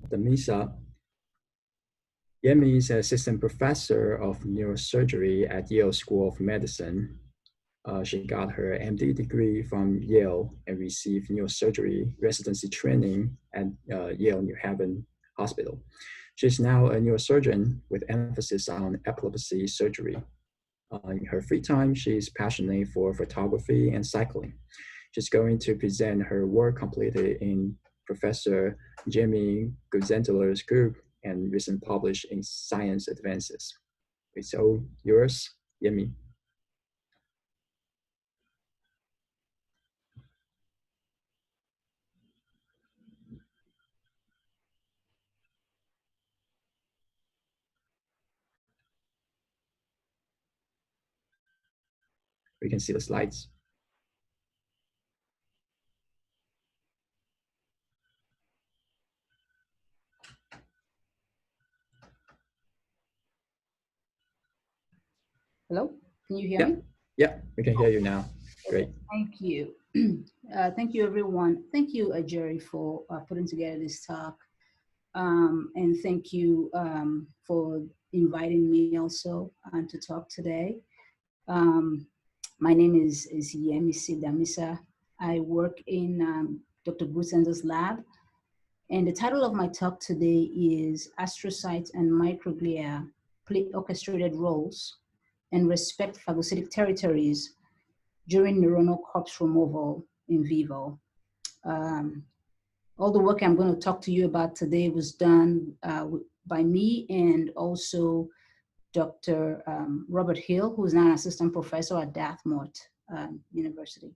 Damisah. Yemi is an assistant professor of neurosurgery at Yale School of Medicine. She got her MD degree from Yale and received neurosurgery residency training at Yale New Haven Hospital. She's now a neurosurgeon with emphasis on epilepsy surgery. In her free time, she's passionate for photography and cycling. She's going to present her work completed in Professor Jamie Guzentler's group and recently published in Science Advances. It's all yours, Yemi. We can see the slides. Hello, can you hear me? Yeah, we can hear you now. Great. Thank you. Thank you, everyone. Thank you, Jerry, for putting together this talk. And thank you for inviting me also to talk today. My name is Eyiyemisi Damisah. I work in Dr. Brusender's lab. And the title of my talk today is Astrocytes and Microglia Play Orchestrated Roles and Respect Phagocytic Territories during neuronal corpse removal in vivo. All the work I'm going to talk to you about today was done by me and also Dr. Robert Hill, who is now an assistant professor at Dartmouth University.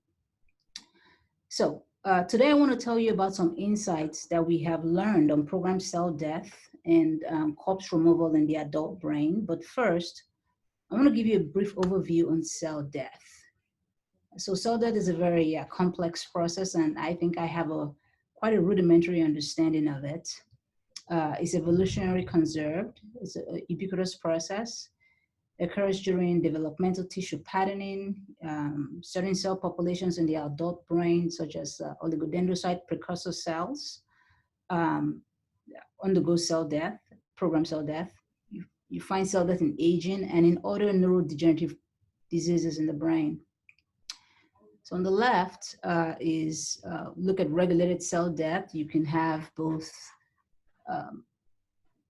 So today I want to tell you about some insights that we have learned on programmed cell death and corpse removal in the adult brain. But first, I want to give you a brief overview on cell death. So cell death is a very complex process, and I think I have quite a rudimentary understanding of it. It's evolutionary conserved. It's a ubiquitous process. It occurs during developmental tissue patterning. Certain cell populations in the adult brain, such as oligodendrocyte precursor cells, undergo cell death, programmed cell death. You find cell death in aging and in other neurodegenerative diseases in the brain. So on the left is look at regulated cell death. You can have both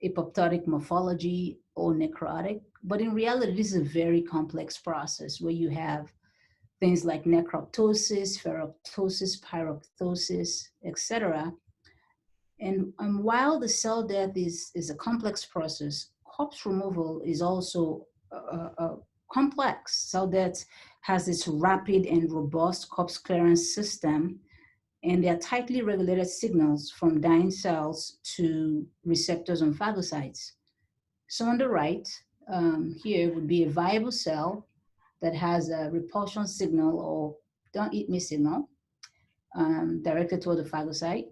apoptotic morphology or necrotic, but in reality, this is a very complex process where you have things like necroptosis, ferroptosis, pyroptosis, etc. And while the cell death is a complex process, corpse removal is also complex. Cell death has this rapid and robust corpse clearance system, and there are tightly regulated signals from dying cells to receptors on phagocytes. So on the right, here would be a viable cell that has a repulsion signal or don't eat me signal directed toward the phagocyte,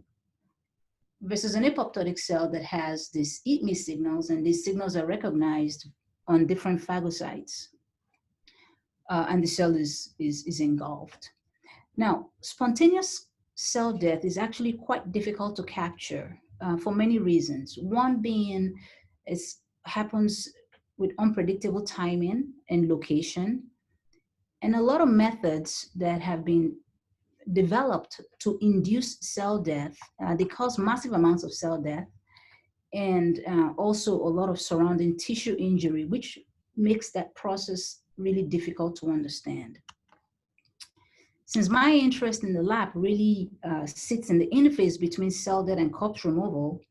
versus an apoptotic cell that has these eat me signals, and these signals are recognized on different phagocytes. And the cell is engulfed. Now, spontaneous cell death is actually quite difficult to capture for many reasons. One being it happens with unpredictable timing and location, and a lot of methods that have been developed to induce cell death, they cause massive amounts of cell death, and also a lot of surrounding tissue injury, which makes that process really difficult to understand. Since my interest in the lab really sits in the interface between cell death and corpse removal,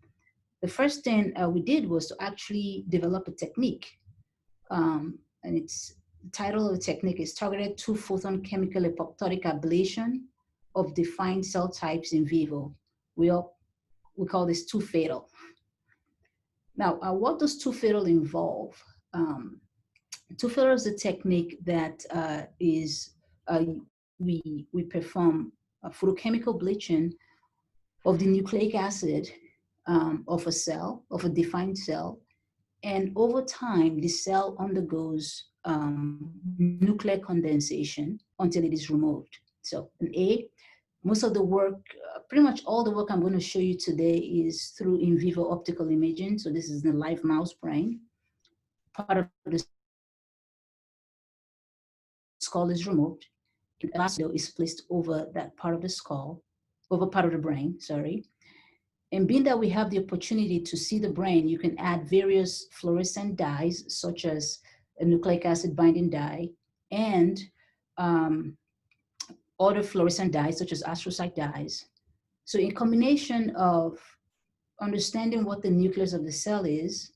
the first thing we did was to actually develop a technique. And the title of the technique is Targeted 2-Photon Chemical Apoptotic Ablation of Defined Cell Types in Vivo. We call this 2-Fatal. Now, what does 2-Fatal involve? 2-Fatal is a technique that we perform photochemical bleaching of the nucleic acid of a cell, of a defined cell, and over time, the cell undergoes nuclear condensation until it is removed. So an A Most of the work, pretty much all the work I'm going to show you today is through in vivo optical imaging. So this is the live mouse brain. Part of the skull is removed. And a lasso is placed over that part of the skull, over part of the brain, sorry. And being that we have the opportunity to see the brain, you can add various fluorescent dyes, such as a nucleic acid binding dye, and other fluorescent dyes, such as astrocyte dyes. So in combination of understanding what the nucleus of the cell is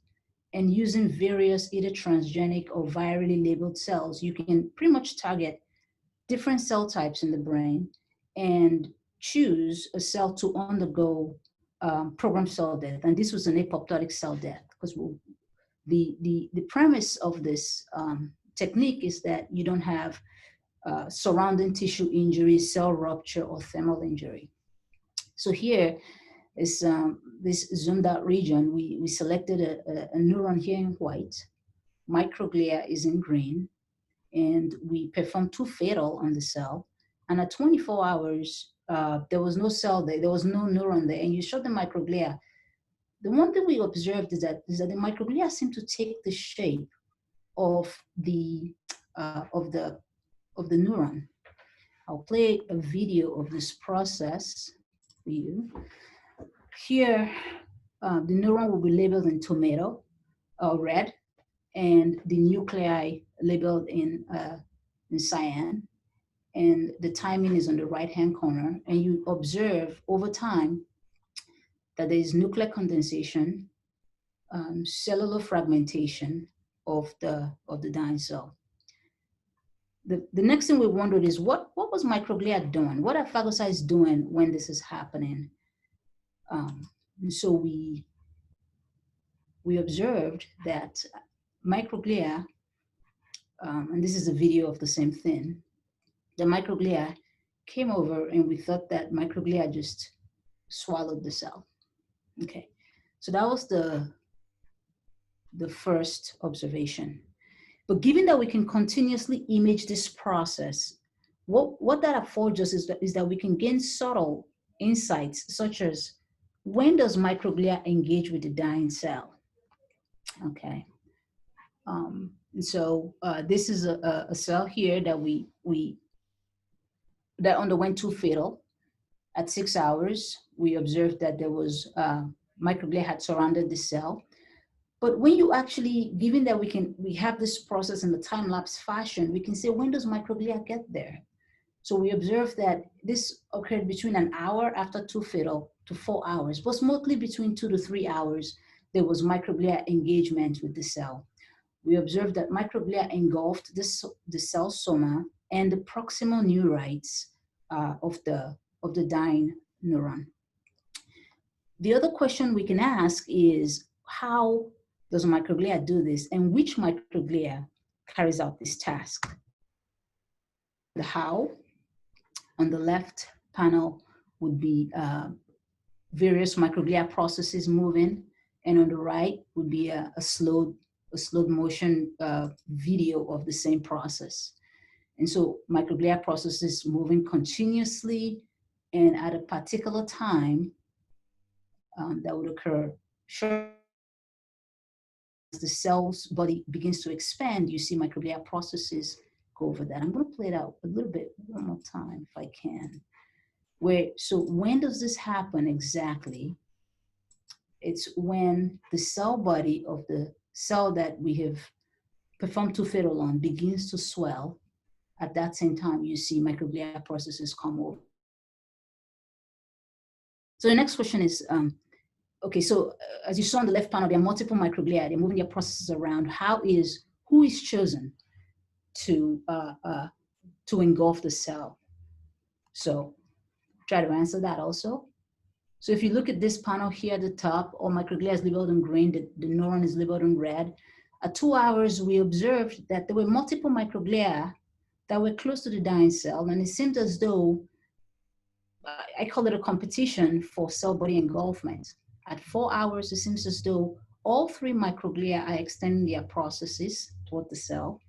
and using various either transgenic or virally labeled cells, you can pretty much target different cell types in the brain and choose a cell to undergo programmed cell death. And this was an apoptotic cell death, because the premise of this technique is that you don't have surrounding tissue injury, cell rupture, or thermal injury. So here is this zoomed out region. We selected a neuron here in white, microglia is in green, and we performed 2 fatal on the cell. And at 24 hours, there was no cell there, there was no neuron there, and you showed the microglia. The one thing we observed is that the microglia seem to take the shape of the neuron. I'll play a video of this process for you. Here, the neuron will be labeled in tomato, red, and the nuclei labeled in cyan. And the timing is on the right-hand corner. And you observe over time that there is nuclear condensation, cellular fragmentation of the dying cell. The next thing we wondered is what was microglia doing? What are phagocytes doing when this is happening? And so we observed that microglia, and this is a video of the same thing, the microglia came over and we thought that microglia just swallowed the cell. Okay, so that was the first observation. But given that we can continuously image this process, what that affords us is that we can gain subtle insights, such as when does microglia engage with the dying cell? Okay. And so this is a cell here that that underwent 2 fatal. At 6 hours, we observed that there was microglia had surrounded the cell. But when you actually, given that we have this process in the time-lapse fashion, we can say, when does microglia get there? So we observed that this occurred between an hour after 2 fatal to 4 hours, but mostly between 2 to 3 hours, there was microglia engagement with the cell. We observed that microglia engulfed the cell soma and the proximal neurites of the dying neuron. The other question we can ask is, how does microglia do this, and which microglia carries out this task? The how on the left panel would be various microglia processes moving, and on the right would be a slowed motion video of the same process. And so microglia processes moving continuously and at a particular time that would occur shortly as the cell's body begins to expand. You see microglia processes go over that. I'm going to play it out a little bit one more time if I can. So when does this happen exactly? It's when the cell body of the cell that we have performed 2 fatal on begins to swell. At that same time, you see microglia processes come over. So the next question is, okay, so as you saw on the left panel, there are multiple microglia. They're moving their processes around. Who is chosen to engulf the cell? So try to answer that also. So if you look at this panel here at the top, all microglia is labeled in green, the neuron is labeled in red. At 2 hours, we observed that there were multiple microglia that were close to the dying cell, and it seemed as though, I call it a competition for cell body engulfment. At 4 hours, it seems as though all 3 microglia are extending their processes toward the cell.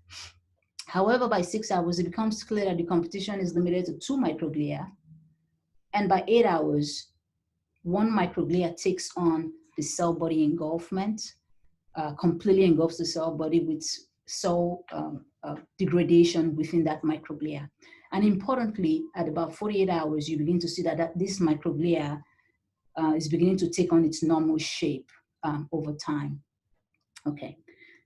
However, by 6 hours, it becomes clear that the competition is limited to 2 microglia. And by 8 hours, one microglia takes on the cell body engulfment, completely engulfs the cell body with cell degradation within that microglia. And importantly, at about 48 hours, you begin to see that this microglia is beginning to take on its normal shape over time. Okay,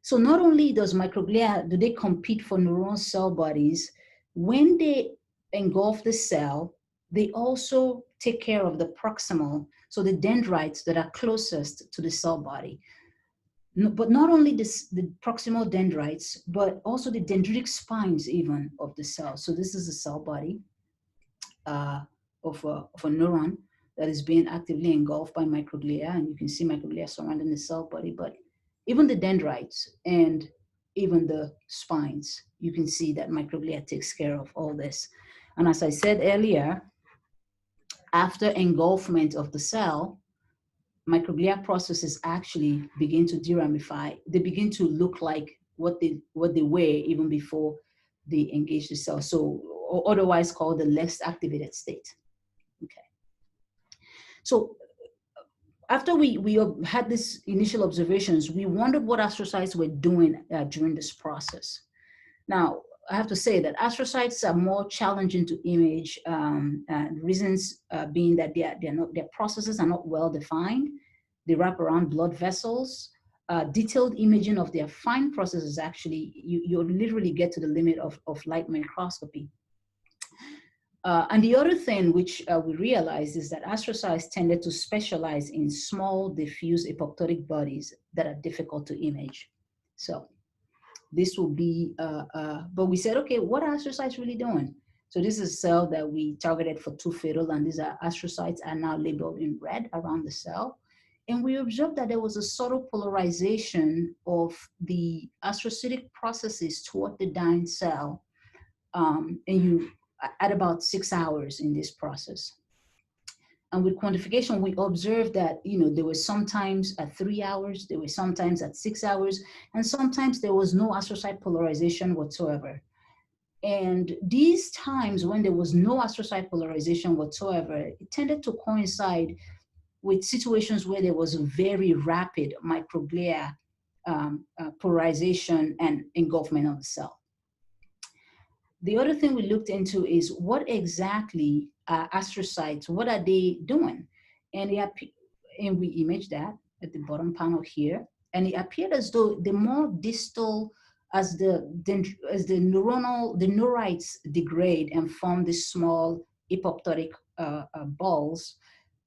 so not only does microglia, do they compete for neuronal cell bodies, when they engulf the cell, they also take care of the proximal, so the dendrites that are closest to the cell body. But not only the proximal dendrites, but also the dendritic spines even of the cell. So this is the cell body of a neuron that is being actively engulfed by microglia, and you can see microglia surrounding the cell body, but even the dendrites and even the spines, you can see that microglia takes care of all this. And as I said earlier, after engulfment of the cell, microglia processes actually begin to deramify. They begin to look like what they were even before they engage the cell. So, or otherwise called the less activated state. Okay. So after we had these initial observations, we wondered what astrocytes were doing during this process. Now, I have to say that astrocytes are more challenging to image, reasons being that their processes are not well defined. They wrap around blood vessels. Detailed imaging of their fine processes, actually, you literally get to the limit of light microscopy. And the other thing which we realized is that astrocytes tended to specialize in small, diffuse apoptotic bodies that are difficult to image. So this will be, but we said, okay, what are astrocytes really doing? So this is a cell that we targeted for Twofer, and these are astrocytes are now labeled in red around the cell. And we observed that there was a subtle polarization of the astrocytic processes toward the dying cell, and you at about 6 hours in this process. And with quantification, we observed that, there was sometimes at 3 hours, there was sometimes at 6 hours, and sometimes there was no astrocyte polarization whatsoever. And these times when there was no astrocyte polarization whatsoever, it tended to coincide with situations where there was a very rapid microglia polarization and engulfment of the cell. The other thing we looked into is what exactly astrocytes, what are they doing? And we imaged that at the bottom panel here. And it appeared as though the more distal, as the neurites degrade and form these small apoptotic balls,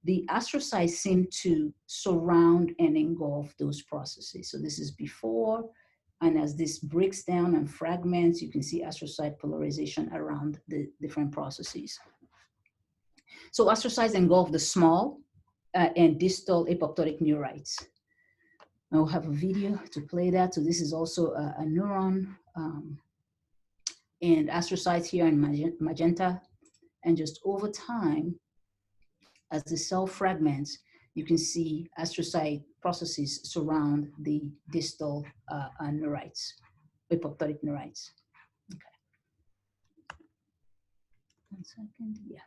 the astrocytes seem to surround and engulf those processes. So this is before. And as this breaks down and fragments, you can see astrocyte polarization around the different processes. So astrocytes engulf the small and distal apoptotic neurites. I'll have a video to play that. So this is also a neuron, and astrocytes here in magenta. And just over time, as the cell fragments, you can see astrocyte processes surround the distal neurites, apoptotic neurites. Okay. 1 second, yeah.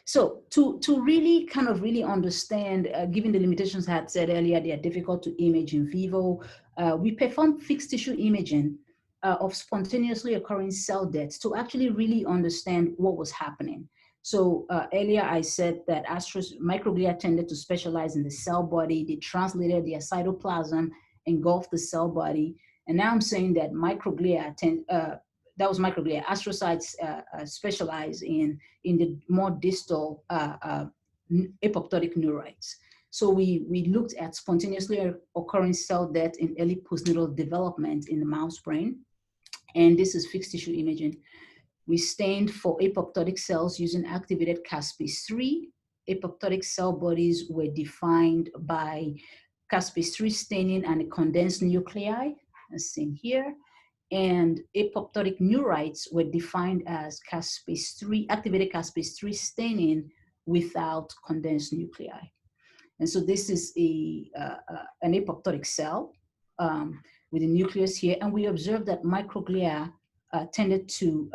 So to really kind of really understand, given the limitations I had said earlier, they are difficult to image in vivo, we performed fixed tissue imaging of spontaneously occurring cell deaths to actually really understand what was happening. So earlier I said that microglia tended to specialize in the cell body. They translated their cytoplasm, engulfed the cell body. And now I'm saying that microglia that was microglia. Astrocytes specialize in the more distal apoptotic neurites. So we looked at spontaneously occurring cell death in early postnatal development in the mouse brain. And this is fixed tissue imaging. We stained for apoptotic cells using activated caspase-3. Apoptotic cell bodies were defined by caspase-3 staining and a condensed nuclei, as seen here. And apoptotic neurites were defined as activated caspase-3 staining without condensed nuclei. And so this is an apoptotic cell with a nucleus here. And we observed that microglia tended to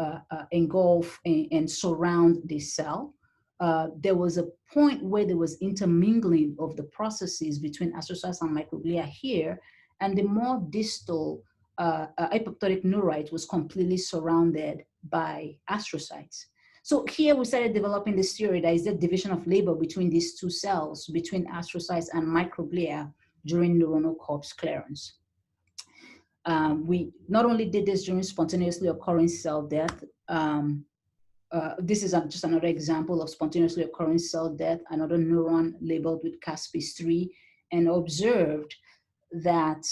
engulf and surround this cell. there was a point where there was intermingling of the processes between astrocytes and microglia here, and the more distal apoptotic neurite was completely surrounded by astrocytes. So here we started developing this theory that is the division of labor between these two cells, between astrocytes and microglia during neuronal corpse clearance. We not only did this during spontaneously occurring cell death, this is just another example of spontaneously occurring cell death, another neuron labeled with caspase-3, and observed that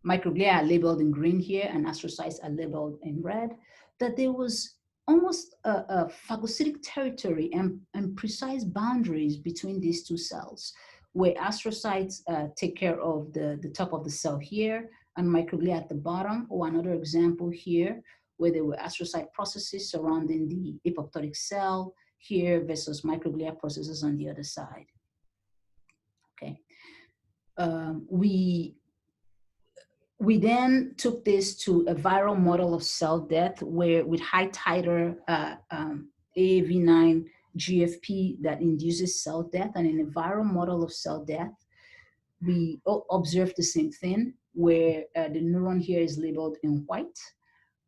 microglia are labeled in green here and astrocytes are labeled in red, that there was almost a phagocytic territory and precise boundaries between these two cells, where astrocytes take care of the top of the cell here and microglia at the bottom, or another example here, where there were astrocyte processes surrounding the apoptotic cell here versus microglia processes on the other side. Okay. We then took this to a viral model of cell death where with high titer AAV9 GFP that induces cell death. And in a viral model of cell death, we observed the same thing where the neuron here is labeled in white.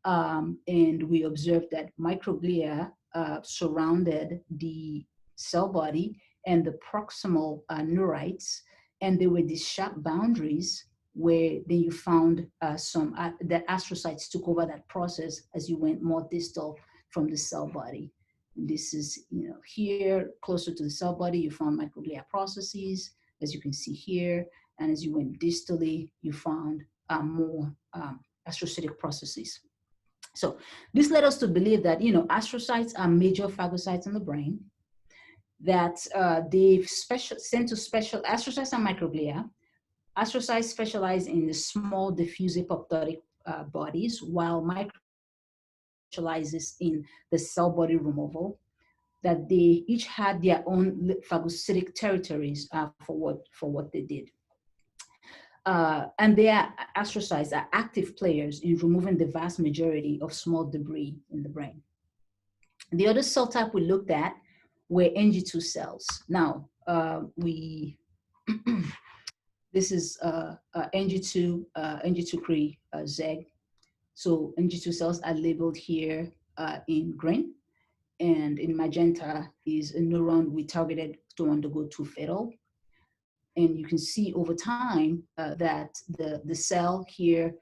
And we observed that microglia surrounded the cell body and the proximal neurites, and there were these sharp boundaries where then you found that astrocytes took over that process as you went more distal from the cell body. And this is, here closer to the cell body, you found microglia processes, as you can see here, and as you went distally, you found more astrocytic processes. So this led us to believe that, astrocytes are major phagocytes in the brain, that they send to special astrocytes and microglia. Astrocytes specialize in the small diffuse apoptotic bodies, while microglia specializes in the cell body removal, that they each had their own phagocytic territories for what they did. And their astrocytes are active players in removing the vast majority of small debris in the brain. The other cell type we looked at were NG2 cells. Now, this is NG2 Cre ZEG. So NG2 cells are labeled here in green, and in magenta is a neuron we targeted to undergo Twofer. And you can see over time that the cell here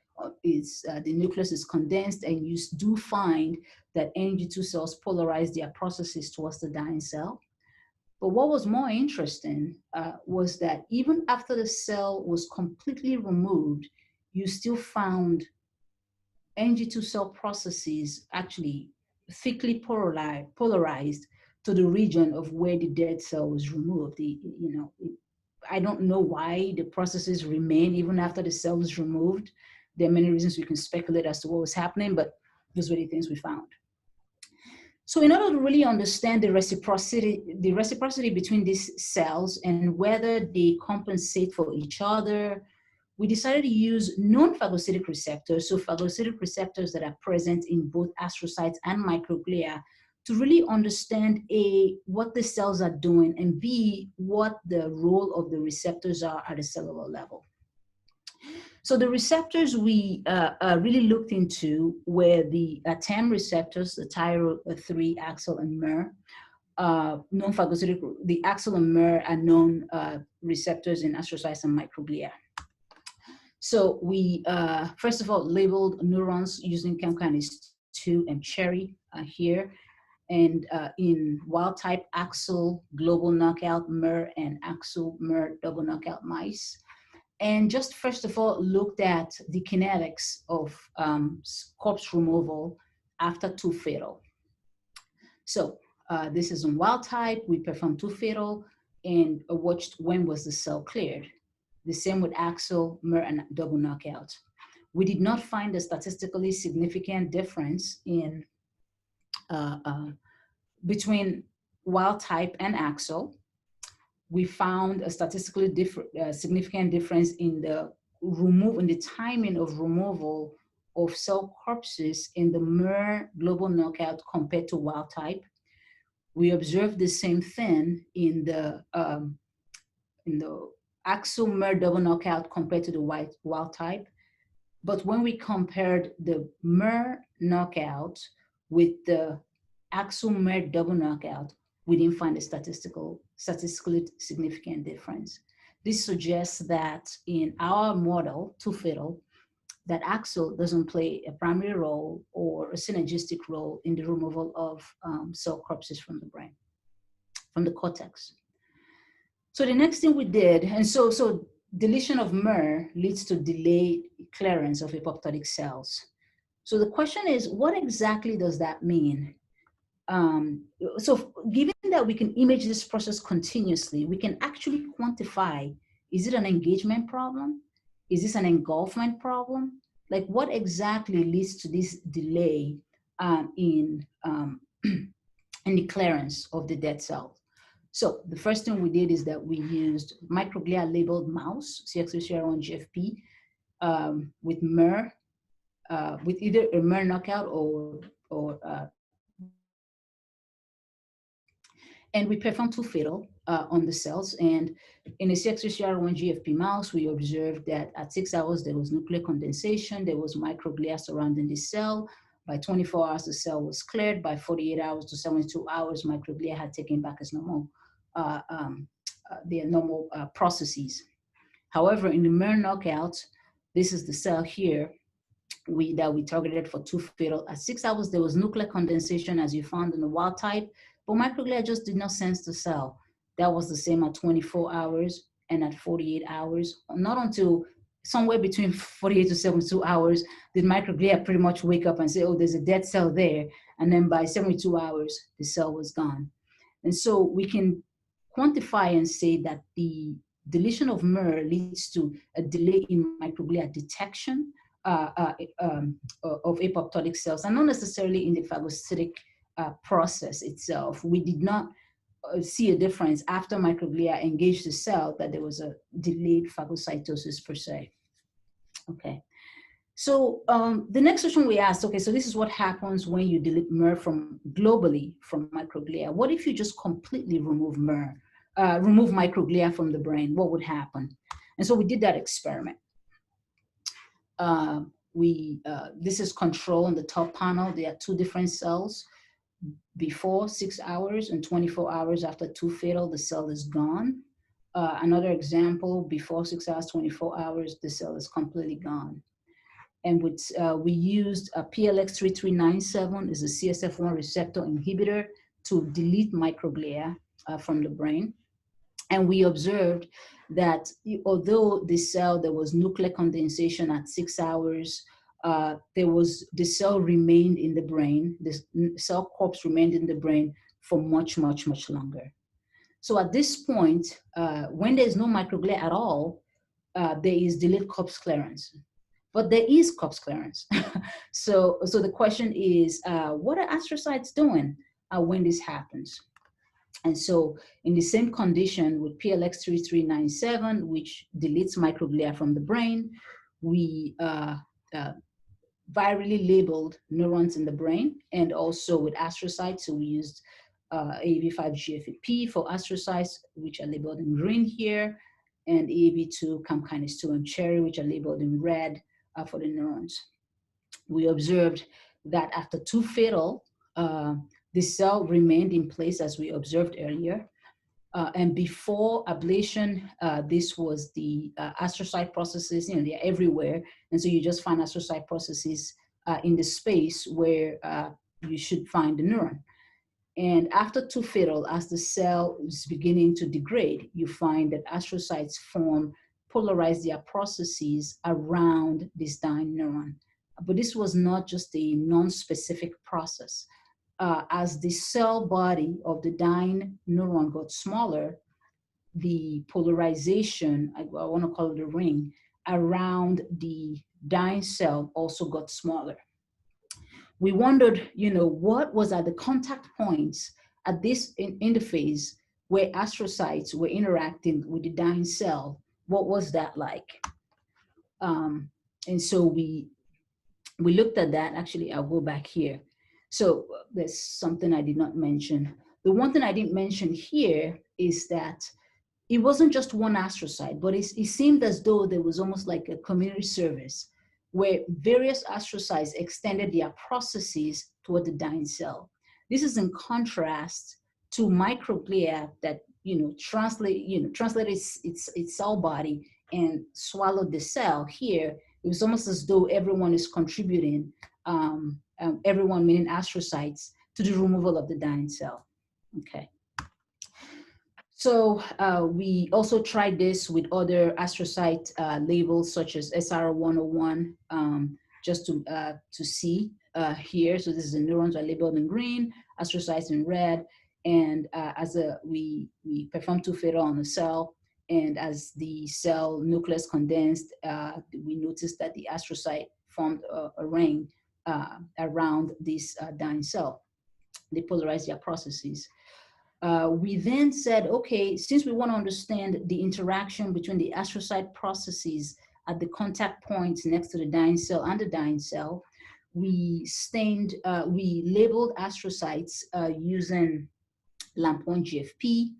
is, the nucleus is condensed, and you do find that NG2 cells polarize their processes towards the dying cell. But what was more interesting was that even after the cell was completely removed, you still found NG2 cell processes actually thickly polarized to the region of where the dead cell was removed. I don't know why the processes remain even after the cell was removed. There are many reasons we can speculate as to what was happening, but those were the things we found. So in order to really understand the reciprocity between these cells and whether they compensate for each other, we decided to use non-phagocytic receptors, so phagocytic receptors that are present in both astrocytes and microglia, to really understand A, what the cells are doing, and B, what the role of the receptors are at a cellular level. So the receptors we really looked into were the TAM receptors, the tyro3, axel, and MER. Non-phagocytic, the axel and MER are known receptors in astrocytes and microglia. So we, first of all, labeled neurons using chemkinase 2 and cherry here. And in wild type axel global knockout MER and axel MER double knockout mice. And just first of all, looked at the kinetics of corpse removal after Twofer. So this is in wild type, we performed Twofer and watched when was the cell cleared. The same with axel, MER, and double knockout. We did not find a statistically significant difference in between wild type and axel. We found a statistically significant difference in the timing of removal of cell corpses in the MER global knockout compared to wild type. We observed the same thing in the AXL MER double knockout compared to the wild type. But when we compared the MER knockout with the AXL MER double knockout, we didn't find a statistically significant difference. This suggests that in our model, Twofer, that AXL doesn't play a primary role or a synergistic role in the removal of cell corpses from the brain, from the cortex. So the next thing we did, and so deletion of MER leads to delayed clearance of apoptotic cells. So the question is, what exactly does that mean? So given that we can image this process continuously, we can actually quantify, is it an engagement problem? Is this an engulfment problem? Like what exactly leads to this delay in the clearance of the dead cell? So the first thing we did is that we used microglia labeled mouse, CX3CR1 GFP, with MER, with either a MER knockout or and we performed Twofer on the cells. And in a CX3CR1 GFP mouse, we observed that at 6 hours, there was nuclear condensation, there was microglia surrounding the cell. By 24 hours, the cell was cleared. By 48 hours to 72 hours, microglia had taken back as normal, their normal processes. However, in the MER knockout, this is the cell here, that we targeted for Twofer. At 6 hours, there was nuclear condensation as you found in the wild type, but microglia just did not sense the cell. That was the same at 24 hours and at 48 hours. Not until somewhere between 48 to 72 hours did microglia pretty much wake up and say, oh, there's a dead cell there. And then by 72 hours, the cell was gone. And so we can quantify and say that the deletion of MER leads to a delay in microglia detection of apoptotic cells, and not necessarily in the phagocytic process itself. We did not see a difference after microglia engaged the cell, that there was a delayed phagocytosis per se. Okay. So the next question we asked, okay, so this is what happens when you delete MER globally from microglia. What if you just completely remove MER, remove microglia from the brain? What would happen? And so we did that experiment. This is control on the top panel. There are two different cells. Before 6 hours and 24 hours after Twofer, the cell is gone. Another example, before 6 hours, 24 hours, the cell is completely gone. And we used a PLX3397 is a CSF1 receptor inhibitor to delete microglia from the brain. And we observed that although there was nuclear condensation at 6 hours, the cell remained in the brain, the cell corpse remained in the brain for much, much, much longer. So at this point, when there's no microglia at all, there is delayed corpse clearance. But there is corpse clearance. so the question is, what are astrocytes doing when this happens? And so in the same condition with PLX3397, which deletes microglia from the brain, we virally labeled neurons in the brain, and also with astrocytes. So we used AAV5-GFAP for astrocytes, which are labeled in green here, and AAV2, CAM kinase 2, and cherry, which are labeled in red for the neurons. We observed that after Twofer, the cell remained in place as we observed earlier. And before ablation, this was the astrocyte processes, they're everywhere. And so you just find astrocyte processes in the space where you should find the neuron. And after Twofer, as the cell is beginning to degrade, you find that astrocytes polarize their processes around this dying neuron. But this was not just a non-specific process. As the cell body of the dying neuron got smaller, the polarization, I want to call it a ring, around the dying cell also got smaller. We wondered, what was at the contact points at this interface where astrocytes were interacting with the dying cell? What was that like? And so we looked at that. Actually, I'll go back here. So there's something I did not mention. The one thing I didn't mention here is that it wasn't just one astrocyte, but it seemed as though there was almost like a community service where various astrocytes extended their processes toward the dying cell. This is in contrast to microglia that translated its cell body and swallowed the cell. Here, it was almost as though everyone is contributing, everyone meaning astrocytes, to the removal of the dying cell. Okay. So we also tried this with other astrocyte labels such as SR101, just to see here. So this is the neurons are labeled in green, astrocytes in red, and we performed Twofer on the cell, and as the cell nucleus condensed, we noticed that the astrocyte formed a ring around this dying cell. They polarized their processes. We then said, okay, since we want to understand the interaction between the astrocyte processes at the contact points next to the dying cell and the dying cell, we labeled astrocytes using LAMP1 GFP.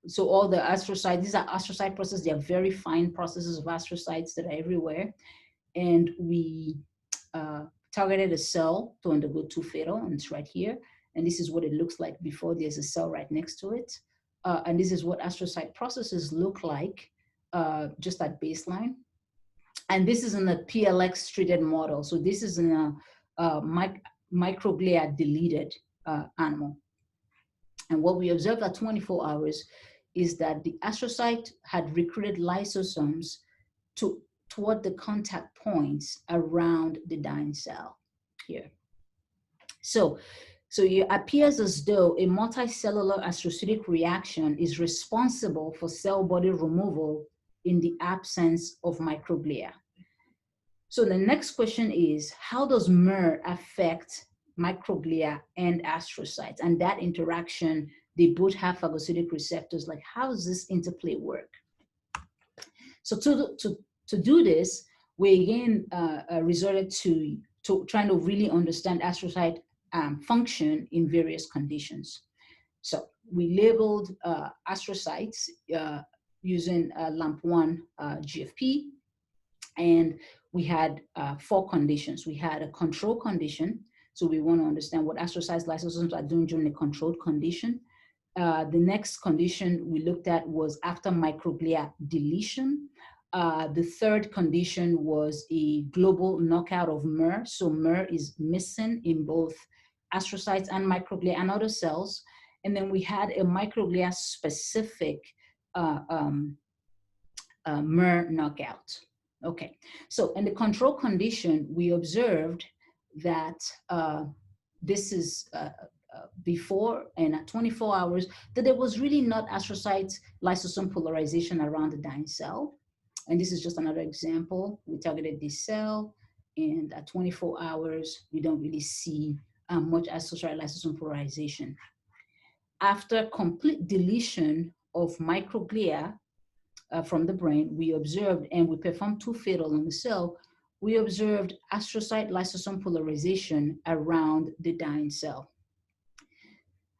So all the astrocytes, these are astrocyte processes, they are very fine processes of astrocytes that are everywhere. And we targeted a cell to undergo Twofer, and it's right here. And this is what it looks like before there's a cell right next to it. And this is what astrocyte processes look like just at baseline. And this is in a PLX treated model. So this is in a microglia deleted animal. And what we observed at 24 hours is that the astrocyte had recruited lysosomes toward the contact points around the dying cell here. So it appears as though a multicellular astrocytic reaction is responsible for cell body removal in the absence of microglia. So the next question is, how does MER affect microglia and astrocytes? And that interaction, they both have phagocytic receptors. Like, how does this interplay work? So to do this, we again resorted to trying to really understand astrocyte function in various conditions. So we labeled astrocytes using LAMP1 GFP, and we had 4 conditions. We had a control condition, so we want to understand what astrocytes lysosomes are doing during a controlled condition. The next condition we looked at was after microglia deletion. The third condition was a global knockout of MER. So MER is missing in both astrocytes and microglia and other cells. And then we had a microglia specific MER knockout. Okay, so in the control condition, we observed that this is before and at 24 hours, that there was really not astrocyte lysosome polarization around the dying cell. And this is just another example. We targeted this cell, and at 24 hours, we don't really see much astrocyte lysosome polarization. After complete deletion of microglia from the brain, we observed, and we performed Twofer on the cell, we observed astrocyte lysosome polarization around the dying cell.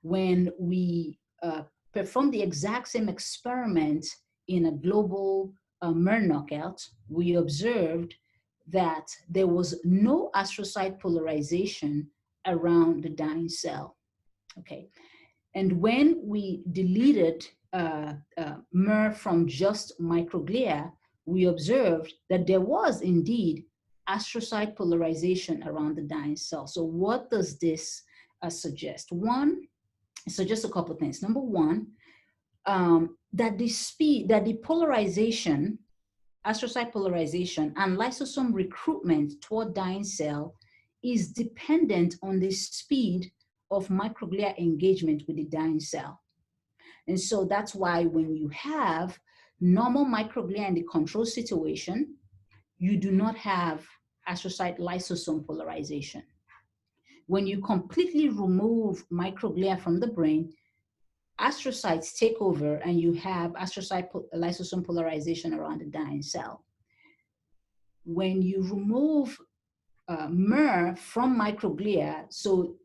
When we performed the exact same experiment in a global MER knockout, we observed that there was no astrocyte polarization around the dying cell. Okay, and when we deleted MER from just microglia, we observed that there was indeed astrocyte polarization around the dying cell. So what does this suggest? One, it suggests a couple of things. Number one, that the polarization, astrocyte polarization and lysosome recruitment toward dying cell is dependent on the speed of microglia engagement with the dying cell. And so that's why when you have normal microglia in the control situation, you do not have astrocyte lysosome polarization. When you completely remove microglia from the brain, astrocytes take over and you have astrocyte lysosome polarization around the dying cell. When you remove MER from microglia, so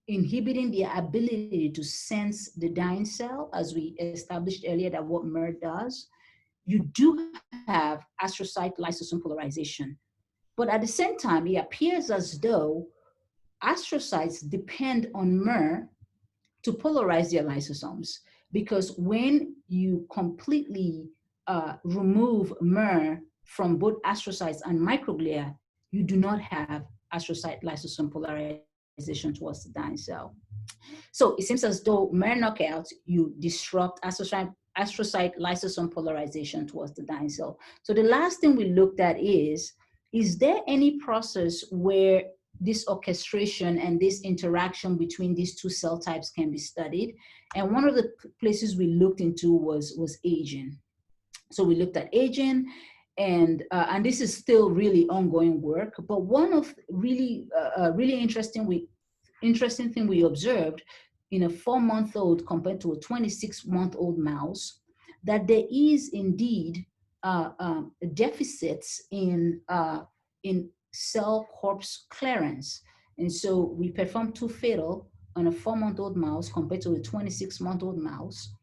inhibiting the ability to sense the dying cell, as we established earlier that what MER does, you do have astrocyte lysosome polarization. But at the same time, it appears as though astrocytes depend on MER to polarize their lysosomes, because when you completely remove MER from both astrocytes and microglia, you do not have astrocyte lysosome polarization towards the dying cell. So it seems as though MER knockout, you disrupt astrocyte lysosome polarization towards the dying cell. So the last thing we looked at is there any process where this orchestration and this interaction between these two cell types can be studied? And one of the places we looked into was aging. So we looked at aging, and this is still really ongoing work. But one of really interesting thing we observed in a 4-month-old compared to a 26-month-old mouse, that there is indeed deficits in cell corpse clearance. And so we performed 2 fatal on a 4-month-old mouse compared to a 26-month-old mouse.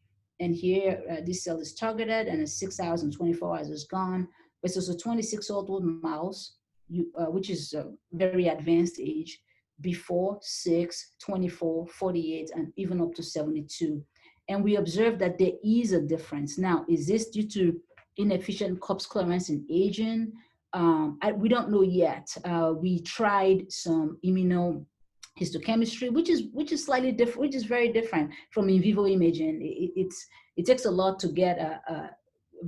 And here, this cell is targeted, and at 6 hours and 24 hours is gone. Versus a 26-year-old mouse, which is a very advanced age, before 6, 24, 48, and even up to 72. And we observed that there is a difference. Now, is this due to inefficient corpse clearance in aging? We don't know yet. We tried some immunohistochemistry, which is slightly different, which is very different from in vivo imaging. It takes a lot to get a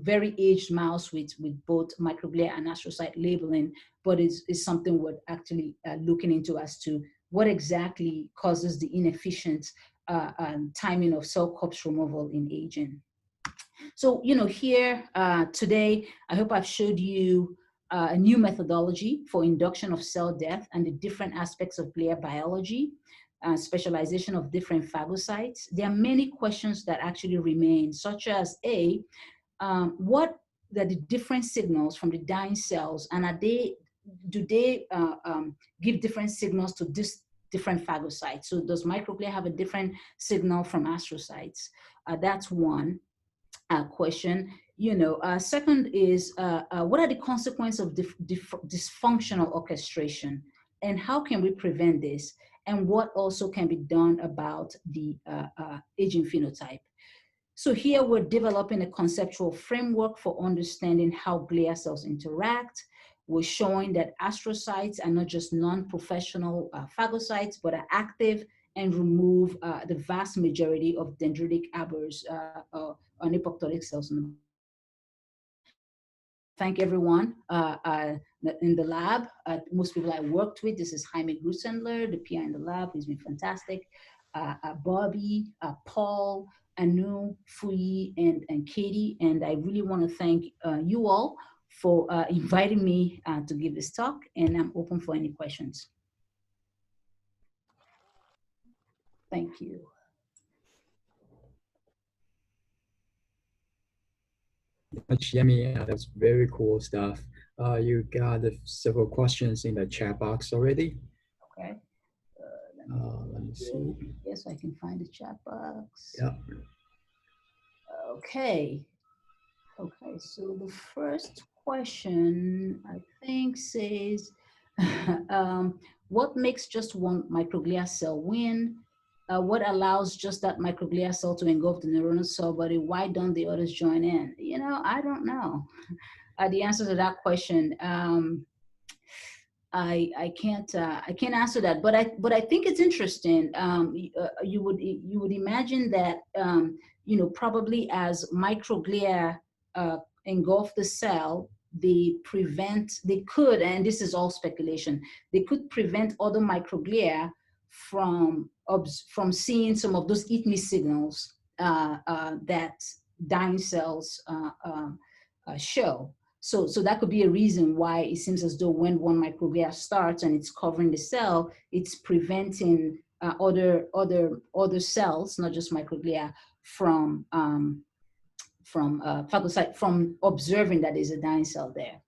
very aged mouse with both microglia and astrocyte labeling, but it's something we're actually looking into as to what exactly causes the inefficient timing of cell corpse removal in aging. So, here today, I hope I've showed you a new methodology for induction of cell death and the different aspects of glial biology, specialization of different phagocytes. There are many questions that actually remain, such as what are the different signals from the dying cells, and do they give different signals to this different phagocytes? So does microglia have a different signal from astrocytes? That's one question. Second is what are the consequences of dysfunctional orchestration, and how can we prevent this? And what also can be done about the aging phenotype? So here we're developing a conceptual framework for understanding how glial cells interact. We're showing that astrocytes are not just non-professional phagocytes, but are active and remove the vast majority of dendritic arbors on apoptotic cells in the body. I want to thank everyone in the lab. Most people I worked with, this is Jaime Grusendler, the PI in the lab, who's been fantastic. Bobby, Paul, Anu, Fui, and Katie. And I really want to thank you all for inviting me to give this talk, and I'm open for any questions. Thank you. Yemi, that's very cool stuff. You got several questions in the chat box already. Okay. Let me see. Yes, I can find the chat box. Yeah. Okay. Okay, so the first question, I think, says, what makes just one microglia cell win? What allows just that microglia cell to engulf the neuronal cell body? Why don't the others join in? I don't know. The answer to that question, I can't answer that, but I think it's interesting. You would imagine that probably as microglia engulf the cell, they could, and this is all speculation, they could prevent other microglia from seeing some of those eat-me signals that dying cells show. So that could be a reason why it seems as though when one microglia starts and it's covering the cell, it's preventing other cells, not just microglia, from phagocyte, from observing that there's a dying cell there.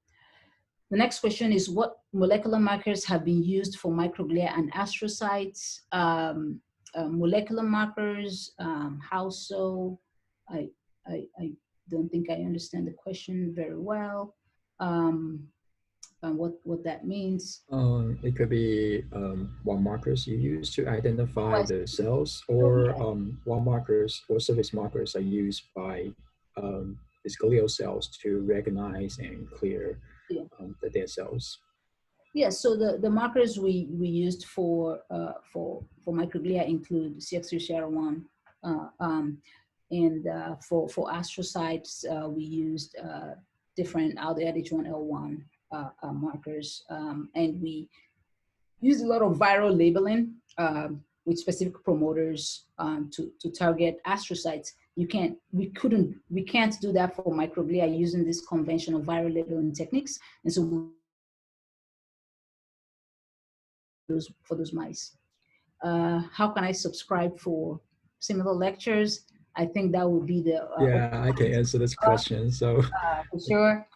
The next question is, what molecular markers have been used for microglia and astrocytes? Molecular markers, how so? I don't think I understand the question very well, and what that means. It could be what markers you use to identify Oh, the cells, oh or yeah, what markers or surface markers are used by these glial cells to recognize and clear yeah. the dead cells. Yeah, so the markers we used for microglia include CX3CR1, and for astrocytes we used different ALDH1L1 markers, and we used a lot of viral labeling with specific promoters to target astrocytes. We can't do that for microglia using this conventional viral labeling techniques, and so for those mice. How can I subscribe for similar lectures? I think that would be the Yeah, I can answer this question. So for sure.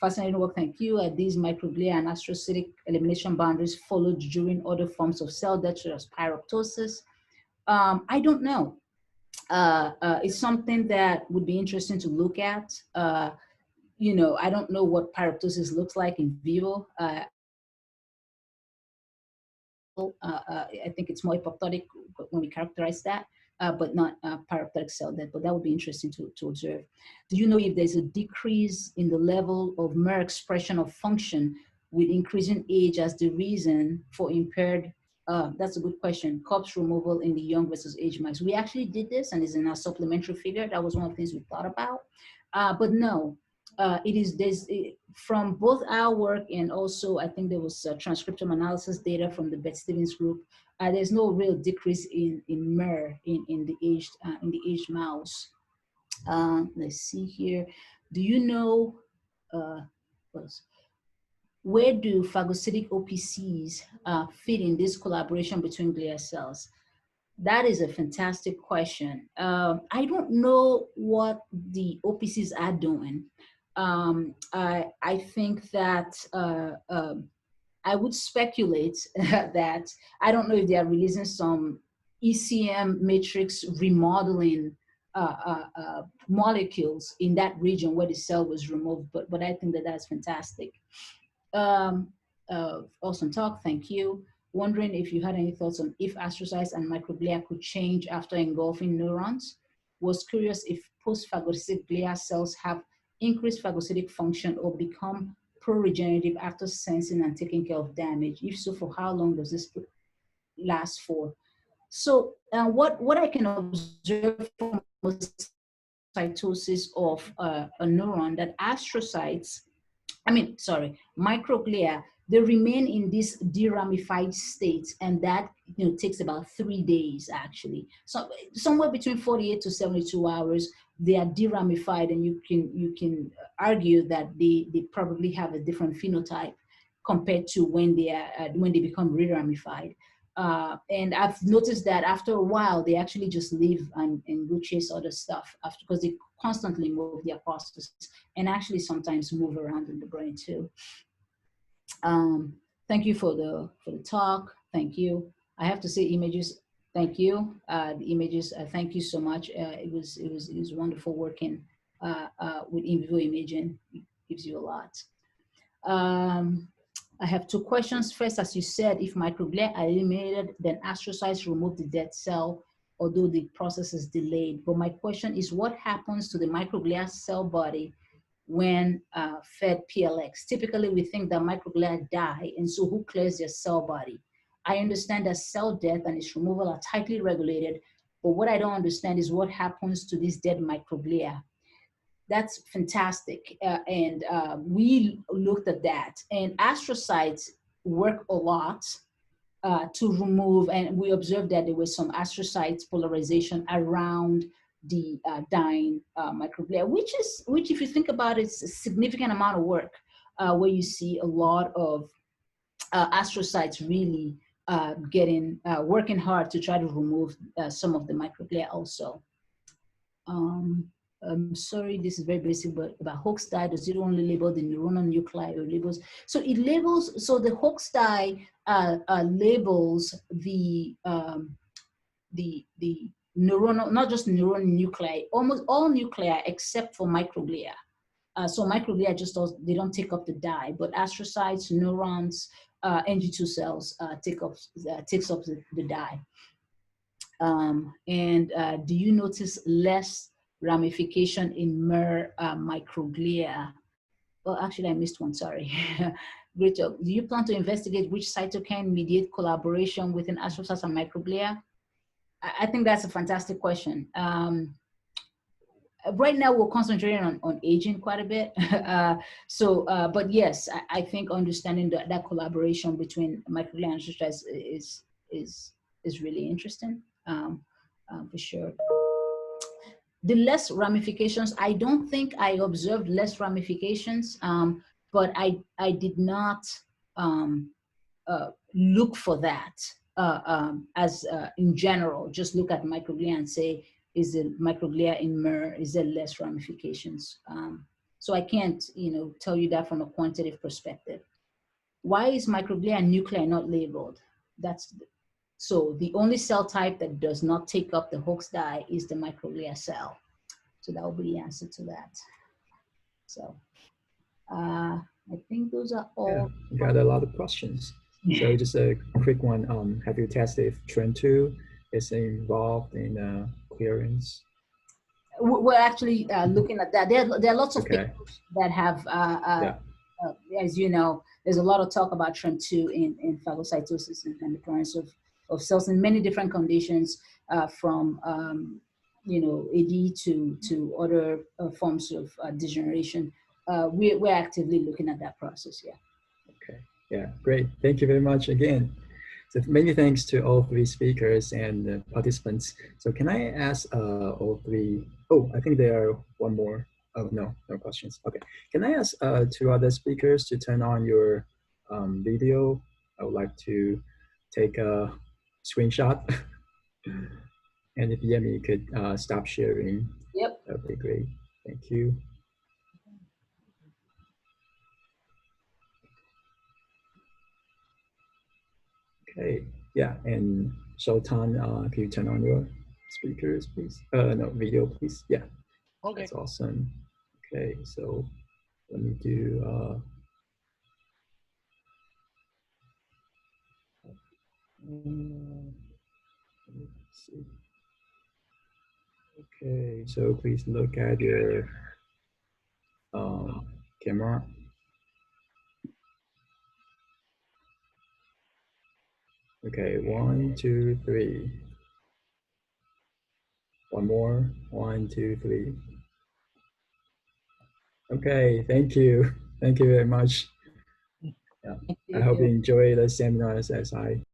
Fascinating work, thank you. These microglia and astrocytic elimination boundaries followed during other forms of cell death, such as pyroptosis. I don't know. It's something that would be interesting to look at. I don't know what pyroptosis looks like in vivo. I think it's more apoptotic when we characterize that, but not pyroptotic cell death. But that would be interesting to observe. Do you know if there's a decrease in the level of MER expression of function with increasing age as the reason for impaired? That's a good question. Corpse removal in the young versus age mice. We actually did this, and it's in our supplementary figure. That was one of the things we thought about. But no, from both our work, and also I think there was transcriptome analysis data from the Beth Stevens group. There's no real decrease in MER in the aged mouse. Let's see here. Do you know where do phagocytic OPCs fit in this collaboration between glial cells? That is a fantastic question. I don't know what the OPCs are doing. I think that I would speculate that I don't know if they are releasing some ECM matrix remodeling molecules in that region where the cell was removed, but I think that that's fantastic. Um, awesome talk, thank you. Wondering if you had any thoughts on if astrocytes and microglia could change after engulfing neurons. Was curious if post-phagocytic glial cells have increased phagocytic function or become pro-regenerative after sensing and taking care of damage. If so, for how long does this last for? So what I can observe from cytosis of a neuron, that microglia, they remain in this deramified state, and that takes about 3 days actually. So somewhere between 48 to 72 hours, they are deramified, and you can argue that they probably have a different phenotype compared to when they become re-ramified. And I've noticed that after a while, they actually just leave and go chase other stuff because they constantly move their processes and actually sometimes move around in the brain too. Thank you for the talk. Thank you. I have to say, images. Thank you. The images. Thank you so much. It was wonderful working with in vivo imaging. It gives you a lot. I have 2 questions. First, as you said, if microglia are eliminated, then astrocytes remove the dead cell, although the process is delayed. But my question is, what happens to the microglia cell body when fed PLX? Typically, we think that microglia die, and so who clears their cell body? I understand that cell death and its removal are tightly regulated, but what I don't understand is what happens to these dead microglia. That's fantastic. And we looked at that. And astrocytes work a lot to remove, and we observed that there was some astrocytes polarization around the dying microglia, which if you think about it, it's a significant amount of work where you see a lot of astrocytes really working hard to try to remove some of the microglia also. I'm sorry, this is very basic, but about Hox dye, does it only label the neuronal nuclei or labels? So it labels, so the Hox dye labels the neuronal, not just neuronal nuclei, almost all nuclei except for microglia. So microglia just they don't take up the dye, but astrocytes, neurons, NG2 cells takes up the dye. Do you notice less ramification in MER microglia? Well, actually, I missed one, sorry. Great job. Do you plan to investigate which cytokine mediate collaboration within astrocytes and microglia? I think that's a fantastic question. Right now, we're concentrating on aging quite a bit. But yes, I think understanding that collaboration between microglia and astrocytes is really interesting, for sure. The less ramifications, I don't think I observed less ramifications, but I did not look for that as in general. Just look at microglia and say, is the microglia in MER, is there less ramifications? So I can't, tell you that from a quantitative perspective. Why is microglia and nuclei not labeled? So the only cell type that does not take up the Hox dye is the microglia cell. So that will be the answer to that. So I think those are all. Yeah, you got a lot of questions. So just a quick one. Have you tested if TREM2 is involved in clearance? We're actually looking at that. There are lots of Okay. papers that have, as you know, there's a lot of talk about TREM2 in phagocytosis and the occurrence of cells in many different conditions, from AD to other forms of degeneration. We're actively looking at that process. Yeah. Okay. Yeah. Great. Thank you very much again. So many thanks to all three speakers and participants. So can I ask all three? Oh, I think there are one more. Oh, no questions. Okay. Can I ask two other speakers to turn on your video? I would like to take a screenshot. And if Yemi could stop sharing, Yep. that would be great. Thank you. Okay, yeah, and Sultan, can you turn on your speakers, please? No, video, please. Yeah, okay. That's awesome. Okay, so let me do. Let's see. Okay, so please look at your camera. Okay, 1, 2, 3. One more. 1, 2, 3. Okay, thank you. Thank you very much. Yeah, I hope you enjoy the seminars as I